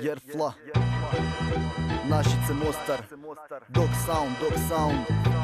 Jerfla, Našice Mostar, Dog Sound 2012.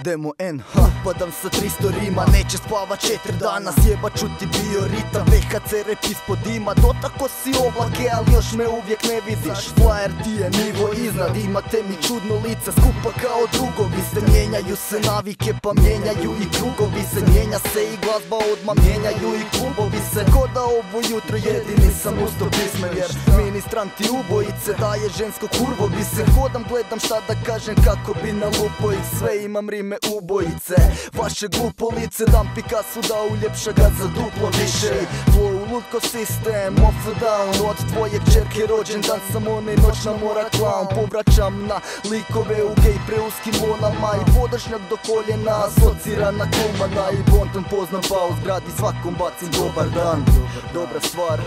Demo N, upadam sa 300 rima, neće spava 4 dana, sjeba ću ti bio ritam, VHC rep ispod dima, dotako si oblake, ali još me uvijek ne vidiš, flyer ti je nivo iznad, imate mi čudno lice, skupa kao drugovi se, mijenjaju se navike pa mijenjaju i krugovi se, mijenja se i glazba odmah, mijenjaju i klubovi se, ko da ovo jutro jedini sam usto pismen, jer ministranti ubojice, daje žensko kurvovi se, hodam gledam šta da kažem kako bi nalupo ih sve, imam rime ubojice, vaše glupo lice, dam Picasso da uljepša ga za duplo više, flow lutko sistem, off down, od tvoje kćerke rođendan sam onaj noćna mora clown, povraćam na likove u gej preuskim vonama i podršnjak do koljena, asocira na kumana i bonton poznam pa u zgradi svakom bacim dobar dan, dobra stvar,